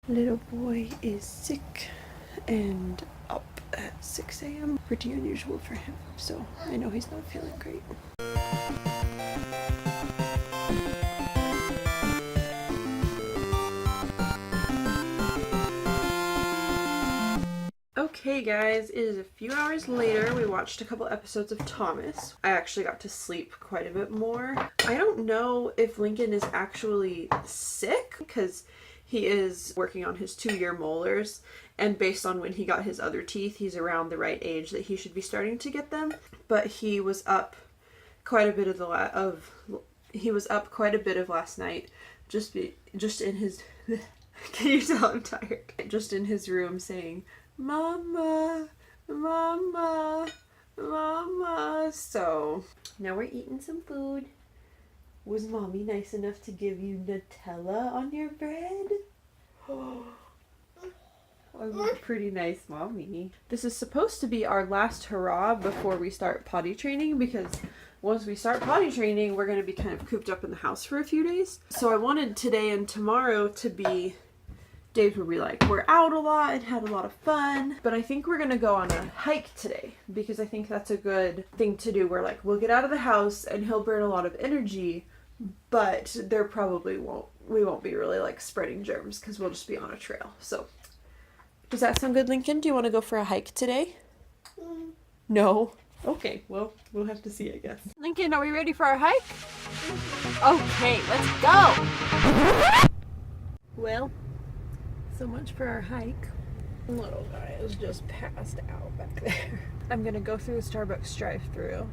Little boy is sick and up at 6 a.m. Pretty unusual for him, so I know he's not feeling great. Okay guys, it is a few hours later. We watched a couple episodes of Thomas. I actually got to sleep quite a bit more. I don't know if Lincoln is actually sick because he is working on his 2-year molars, and based on when he got his other teeth, he's around the right age that he should be starting to get them. But he was up quite a bit of last night, just in his can you tell I'm tired? Just in his room saying, "Mama, Mama, Mama." So now we're eating some food. Was Mommy nice enough to give you Nutella on your bread? Oh, I'm a pretty nice mommy. This is supposed to be our last hurrah before we start potty training, because once we start potty training, we're going to be kind of cooped up in the house for a few days. So I wanted today and tomorrow to be days where we we're out a lot and had a lot of fun. But I think we're gonna go on a hike today, because I think that's a good thing to do, where we'll get out of the house and he'll burn a lot of energy, but we won't be really spreading germs because we'll just be on a trail. So does that sound good, Lincoln? Do you want to go for a hike today? No? Okay, well, we'll have to see, I guess. Lincoln, are we ready for our hike? Okay, let's go! Well, so much for our hike. Little guy is just passed out back there. I'm gonna go through the Starbucks drive-thru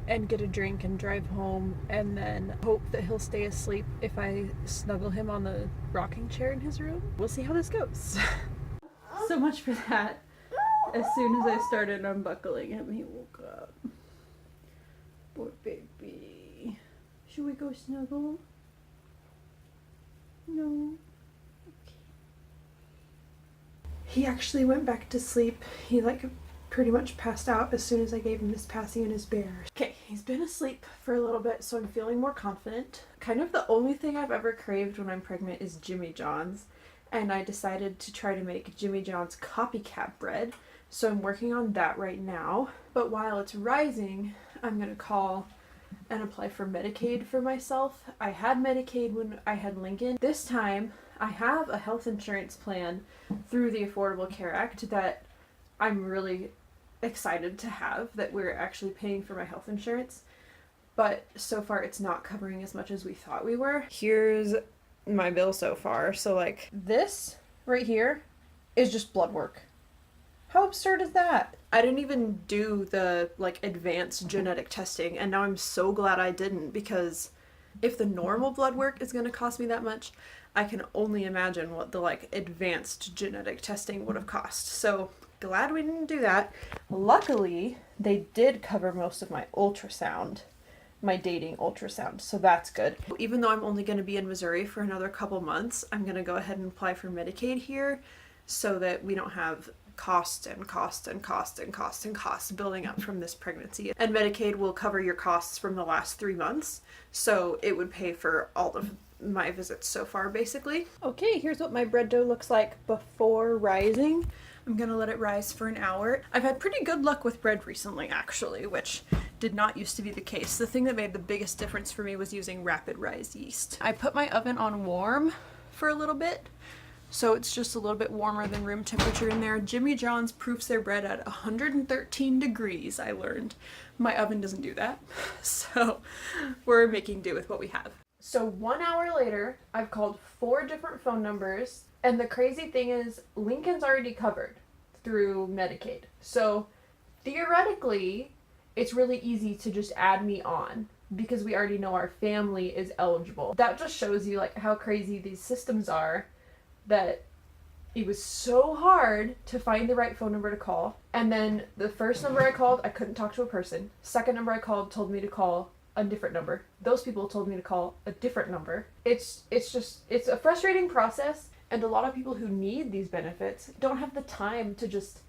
and get a drink and drive home, and then hope that he'll stay asleep if I snuggle him on the rocking chair in his room. We'll see how this goes. So much for that. As soon as I started unbuckling him, he woke up. Poor baby. Should we go snuggle? No. He actually went back to sleep. He pretty much passed out as soon as I gave him his passy and his bear. Okay, he's been asleep for a little bit, so I'm feeling more confident. Kind of the only thing I've ever craved when I'm pregnant is Jimmy John's, and I decided to try to make Jimmy John's copycat bread, so I'm working on that right now. But while it's rising, I'm gonna call and apply for Medicaid for myself. I had Medicaid when I had Lincoln. This time, I have a health insurance plan through the Affordable Care Act that I'm really excited to have, that we're actually paying for my health insurance, but so far it's not covering as much as we thought we were. Here's my bill so far. So this right here is just blood work. How absurd is that? I didn't even do the advanced genetic testing, and now I'm so glad I didn't, because if the normal blood work is going to cost me that much, I can only imagine what the advanced genetic testing would have cost. So glad we didn't do that. Luckily, they did cover most of my ultrasound, my dating ultrasound, so that's good. Even though I'm only going to be in Missouri for another couple months, I'm going to go ahead and apply for Medicaid here so that we don't have costs and costs and costs and costs and costs building up from this pregnancy. And Medicaid will cover your costs from the last 3 months, so it would pay for all of my visits so far, basically. Okay, here's what my bread dough looks like before rising. I'm gonna let it rise for an hour. I've had pretty good luck with bread recently, actually, which did not used to be the case. The thing that made the biggest difference for me was using rapid rise yeast. I put my oven on warm for a little bit, so it's just a little bit warmer than room temperature in there. Jimmy John's proofs their bread at 113 degrees, I learned. My oven doesn't do that, so we're making do with what we have. So 1 hour later, I've called 4 different phone numbers, and the crazy thing is Lincoln's already covered through Medicaid. So theoretically, it's really easy to just add me on because we already know our family is eligible. That just shows you how crazy these systems are, that it was so hard to find the right phone number to call. And then the first number I called, I couldn't talk to a person. Second number I called told me to call a different number. Those people told me to call a different number. It's a frustrating process, and a lot of people who need these benefits don't have the time to just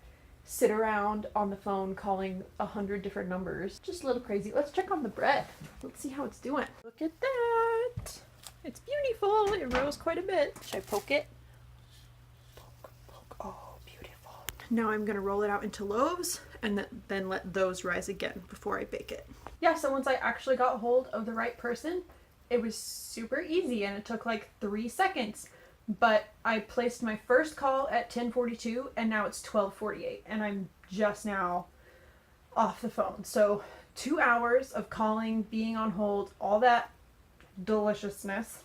sit around on the phone calling 100 different numbers. Just a little crazy. Let's check on the bread. Let's see how it's doing. Look at that. It's beautiful. It rose quite a bit. Should I poke it? Now I'm gonna roll it out into loaves and then let those rise again before I bake it. Yeah, so once I actually got hold of the right person, it was super easy and it took like 3 seconds. But I placed my first call at 10:42 and now it's 12:48 and I'm just now off the phone. So 2 hours of calling, being on hold, all that deliciousness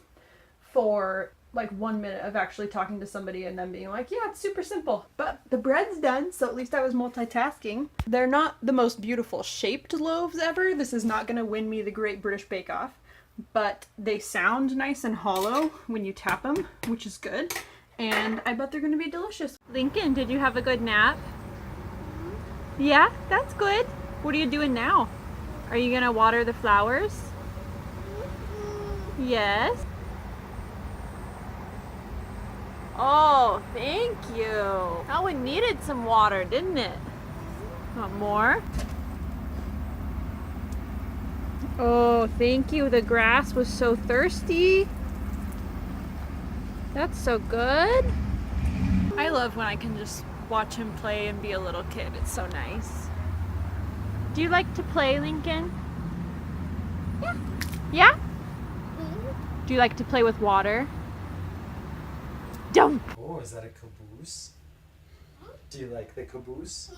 for like 1 minute of actually talking to somebody and then being like, yeah, it's super simple. But the bread's done, so at least I was multitasking. They're not the most beautiful shaped loaves ever. This is not going to win me the Great British Bake Off, but they sound nice and hollow when you tap them, which is good. And I bet they're going to be delicious. Lincoln, did you have a good nap? Yeah, that's good. What are you doing now? Are you going to water the flowers? Yes. Oh, thank you. Oh, it needed some water, didn't it? Want more? Oh, thank you. The grass was so thirsty. That's so good. I love when I can just watch him play and be a little kid. It's so nice. Do you like to play, Lincoln? Yeah. Yeah? Do you like to play with water? Don't. Oh, is that a caboose? Do you like the caboose?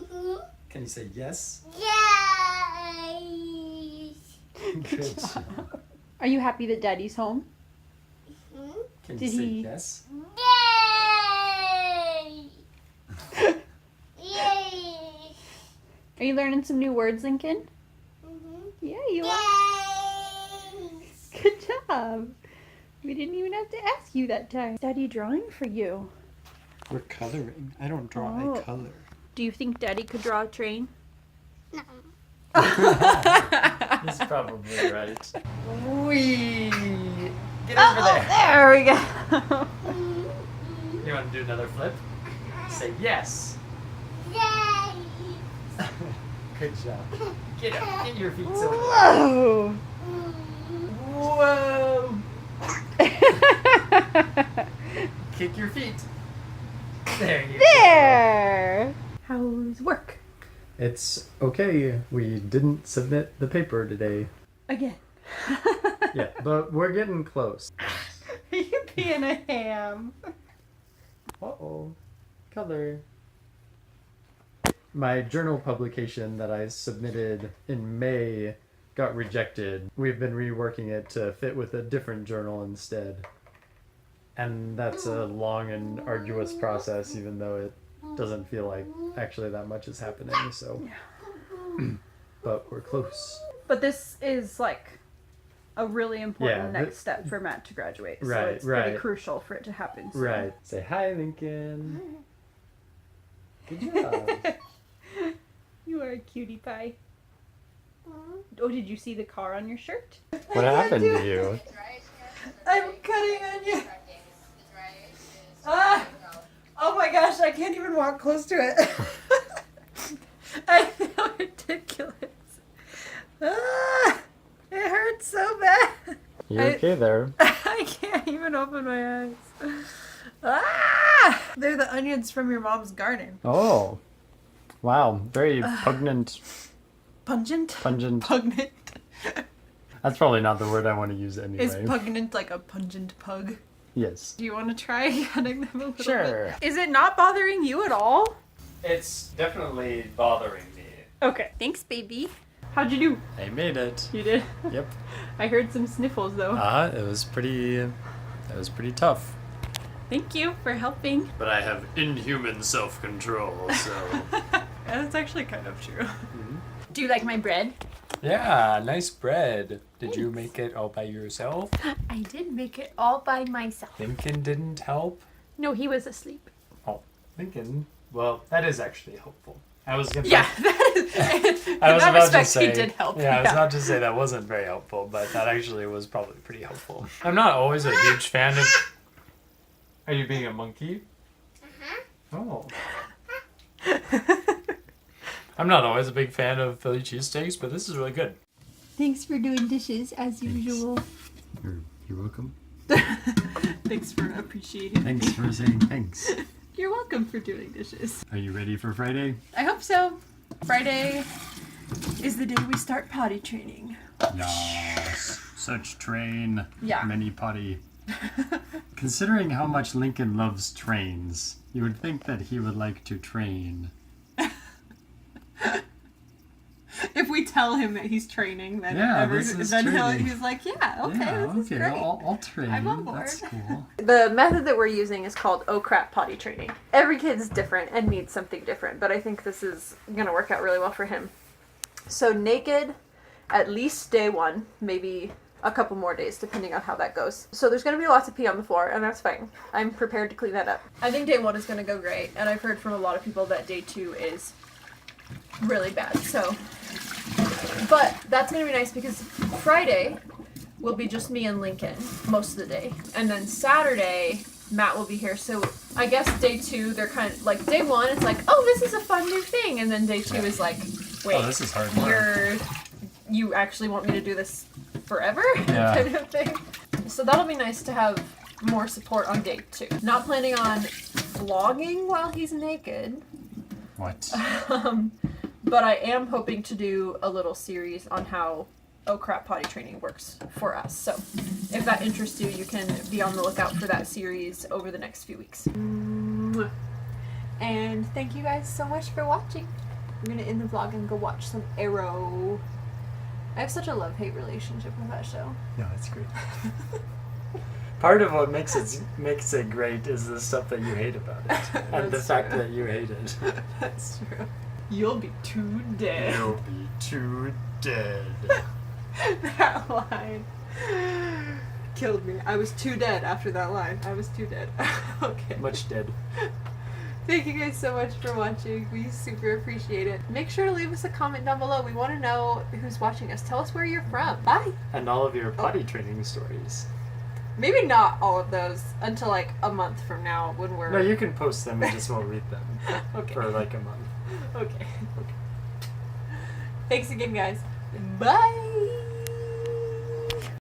Can you say yes? Yes. Good job. Are you happy that Daddy's home? Can you Did say he- yes? Yay! Yay! Are you learning some new words, Lincoln? Yeah, you are. Yay! Good job. We didn't even have to ask you that time. Daddy drawing for you. We're coloring. I don't draw, Oh. I color. Do you think Daddy could draw a train? No. He's probably right. Wee! Get over there. There we go. You want to do another flip? Say yes. Yay! Good job. Get up. Get your feet so Whoa. Whoa! Kick your feet. There you go. There. How's work? It's okay. We didn't submit the paper today. Again. Yeah, but we're getting close. You being a ham. Uh-oh. Color. My journal publication that I submitted in May got rejected. We've been reworking it to fit with a different journal instead. And that's a long and arduous process, even though it doesn't feel like actually that much is happening, so. But we're close. But this is like a really important Yeah, next step for Matt to graduate. So Right, it's pretty right. crucial for it to happen. soon. Right. Say hi, Lincoln. Good job. You are a cutie pie. Oh, did you see the car on your shirt? What happened to you? I'm cutting on you. Ah! Oh my gosh, I can't even walk close to it. I feel ridiculous. Ah! It hurts so bad. You okay there? I can't even open my eyes. Ah! They're the onions from your mom's garden. Oh. Wow. Very pungent. Pungent? Pungent. Pungent. That's probably not the word I want to use anyway. Is pungent like a pungent pug? Yes. Do you want to try cutting them a little Sure. bit? Is it not bothering you at all? It's definitely bothering me. Okay. Thanks, baby. How'd you do? I made it. You did? Yep. I heard some sniffles though. It was pretty tough. Thank you for helping. But I have inhuman self-control, so. That's actually kind of true. Do you like my bread? Yeah, nice bread. Did you make it all by yourself? I did make it all by myself. Lincoln didn't help? No, he was asleep. Oh, Lincoln. Well, that is actually helpful. I was gonna. Yeah, that is. I was in that about to respect, say. he did help. Yeah, I was about to say that wasn't very helpful, but that actually was probably pretty helpful. I'm not always a huge fan of. Are you being a monkey? Oh. I'm not always a big fan of Philly cheesesteaks, but this is really good. Thanks for doing dishes as usual. You're welcome. Thanks for appreciating. Thanks for saying thanks. You're welcome for doing dishes. Are you ready for Friday? I hope so. Friday is the day we start potty training. Yes. Such train. Yeah. Many potty. Considering how much Lincoln loves trains, you would think that he would like to train. If we tell him that he's training, then he's like, yeah, okay, this is great. I'll train. I'm on board. That's cool. The method that we're using is called oh crap potty training. Every kid's different and needs something different, but I think this is going to work out really well for him. So naked, at least day 1, maybe a couple more days depending on how that goes. So there's going to be lots of pee on the floor, and that's fine. I'm prepared to clean that up. I think day 1 is going to go great, and I've heard from a lot of people that day 2 is really bad. But that's going to be nice because Friday will be just me and Lincoln most of the day. And then Saturday, Matt will be here. So I guess day 2, they're kind of like, day 1 it's like, oh, this is a fun new thing. And then day 2 is like, wait, this is hard work. You actually want me to do this forever? Yeah. Kind of thing. So that'll be nice to have more support on day 2. Not planning on vlogging while he's naked. What? But I am hoping to do a little series on how oh crap potty training works for us. So if that interests you, you can be on the lookout for that series over the next few weeks. And thank you guys so much for watching. I'm going to end the vlog and go watch some Arrow. I have such a love-hate relationship with that show. No, it's great. Part of what makes it great is the stuff that you hate about it. And the fact that you hate it. That's true. You'll be too dead. You'll be too dead. That line killed me. I was too dead after that line. I was too dead. Okay. Much dead. Thank you guys so much for watching. We super appreciate it. Make sure to leave us a comment down below. We want to know who's watching us. Tell us where you're from. Bye. And all of your potty training stories. Maybe not all of those until like a month from now when we're... No, you can post them. We just won't read them. Okay. For like a month. Okay. Thanks again, guys. Bye.